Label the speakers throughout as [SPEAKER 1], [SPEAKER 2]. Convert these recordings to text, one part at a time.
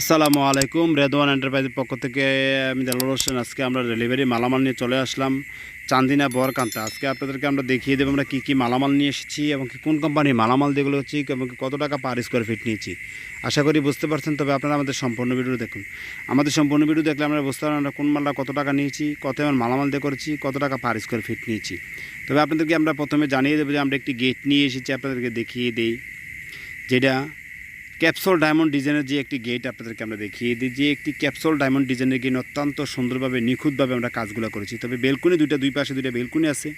[SPEAKER 1] আসসালামু আলাইকুম। রেদওয়ান এন্টারপ্রাইজের পক্ষ থেকে আমি দেলোয়ার হোসেন। আজকে আমরা ডেলিভারি মালামাল নিয়ে চলে আসলাম চান্দিনা বরকান্তা। আজকে আপনাদেরকে আমরা দেখিয়ে দেবো আমরা কী কী মালামাল নিয়ে এসেছি এবং কি কোন কোম্পানির মালামাল যেগুলো হচ্ছে এবং কত টাকা পার স্কোয়ার ফিট নিয়েছি। আশা করি বুঝতে পারছেন। তবে আপনারা আমাদের সম্পূর্ণ ভিডিও দেখুন। আমাদের সম্পূর্ণ ভিডিও দেখলে আমরা বুঝতে পারবেন আমরা কোন মালটা কত টাকা নিয়েছি, কত এমন মালামাল দিয়ে করেছি, কত টাকা পার স্কোয়ার ফিট নিয়েছি। তবে আপনাদেরকে আমরা প্রথমে জানিয়ে দেবো যে আমরা একটি গেট নিয়ে এসেছি, আপনাদেরকে দেখিয়ে দিই। যেটা ক্যাপসুল ডায়মন্ড ডিজাইনের যে একটি গেট আপনাদেরকে আমরা দেখিয়ে দিই। যে একটি ক্যাপসুল ডায়মন্ড ডিজাইনের গেট অত্যন্ত সুন্দরভাবে নিখুঁতভাবে আমরা কাজগুলো করেছি। তবে বেলকুনি দুই পাশে দুইটা বেলকুনি আছে,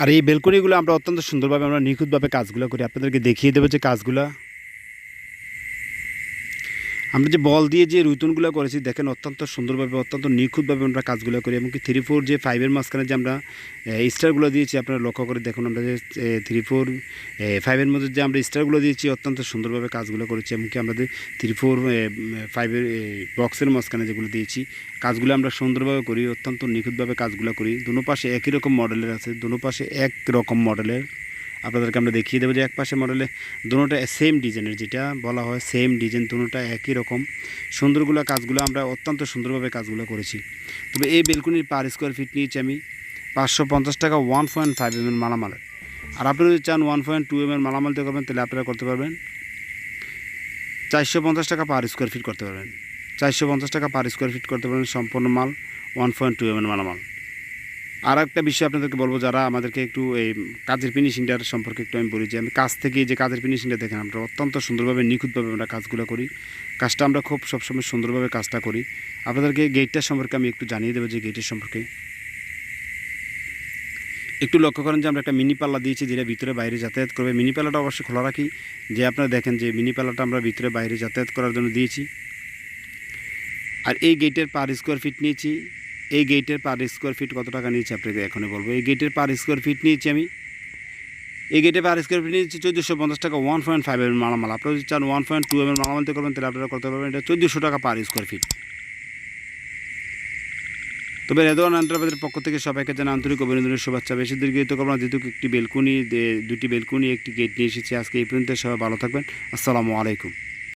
[SPEAKER 1] আর এই বেলকুনিগুলো আমরা অত্যন্ত সুন্দরভাবে আমরা নিখুঁতভাবে কাজগুলো করি। আপনাদেরকে দেখিয়ে দেবো যে কাজগুলো আমরা যে বল দিয়ে যে রুইতনগুলো করেছি দেখেন অত্যন্ত সুন্দরভাবে অত্যন্ত নিখুঁতভাবে আমরা কাজগুলো করি। এমনকি 3-4 যে 5-এর মাঝখানে যে আমরা স্টারগুলো দিয়েছি আপনারা লক্ষ্য করে দেখুন। আমরা যে 3-4 5-এর মধ্যে যে আমরা স্টারগুলো দিয়েছি অত্যন্ত সুন্দরভাবে কাজগুলো করেছি। এমনকি আমরা 3-4 5-এর বক্সের মাঝখানে যেগুলো দিয়েছি কাজগুলো আমরা সুন্দরভাবে করি, অত্যন্ত নিখুঁতভাবে কাজগুলো করি। দুনো পাশে একই রকম মডেলের আছে, দুনো পাশে এক রকম মডেলের আপনাদেরকে আমরা দেখিয়ে দেবো যে এক পাশে মডেলে দুটোটা সেম ডিজাইনের, যেটা বলা হয় সেম ডিজাইন, দুটোটা একই রকম সুন্দরগুলো কাজগুলো আমরা অত্যন্ত সুন্দরভাবে কাজগুলো করেছি। তবে এই বেলকুনির পার স্কোয়ার ফিট নিয়েছি আমি 550 টাকা 1.5 mm মালামাল। আর আপনি যদি চান 1.2 mm মালামাল দিয়ে করবেন তাহলে আপনারা করতে পারবেন 450 টাকা পার স্কোয়ার ফিট করতে পারবেন। 450 টাকা পার স্কোয়ার ফিট করতে পারবেন সম্পূর্ণ মাল 1.2 mm মালামাল। আর একটা বিষয় আপনাদেরকে বলবো, যারা আমাদেরকে একটু এই কাজের ফিনিশিংটার সম্পর্কে একটু আমি বলি যে আমি কাজ থেকে যে কাজের ফিনিশিংটা দেখেন আমরা অত্যন্ত সুন্দরভাবে নিখুঁতভাবে আমরা কাজগুলো করি। কাজটা আমরা খুব সবসময় সুন্দরভাবে কাজটা করি। আপনাদেরকে গেটটার সম্পর্কে আমি একটু জানিয়ে দেবো যে গেটের সম্পর্কে একটু লক্ষ্য করেন যে আমরা একটা মিনি পাল্লা দিয়েছি যেটা ভিতরে বাইরে যাতায়াত করবে। মিনি পাল্লাটা অবশ্যই খোলা রাখি, যে আপনারা দেখেন যে মিনি পাল্লাটা আমরা ভিতরে বাইরে যাতায়াত করার জন্য দিয়েছি। আর এই গেটের পার স্কোয়ার ফিট নিয়েছি, এই গেটের পার স্কোয়ার ফিট কত টাকা নিয়েছি আপনাকে এখনই বলবো। এই গেটের পার স্কোয়ার ফিট নিয়েছি আমি, এই গেটের পার স্কোয়ার ফিট নিয়েছি 1450 টাকা 1.5 mm মালামাল। আপনারা যদি চান 1.2 mm মালামাল দিয়ে করবেন তাহলে আপনারা করতে পারবেন এটা 1400 টাকা পার স্কোয়ার ফিট। তবে রেদওয়ান এন্টারপ্রাইজের পক্ষ থেকে সবাইকে জানা আন্তরিক অভিনন্দনের শুভেচ্ছা। বেশি দীর্ঘায়িত করবো না, যেহেতু একটি বেলকুনি, দুটি বেলকুনি, একটি গেট নিয়ে এসেছি আজকে। এই পর্যন্ত সবাই ভালো থাকবেন। আসসালামু আলাইকুম।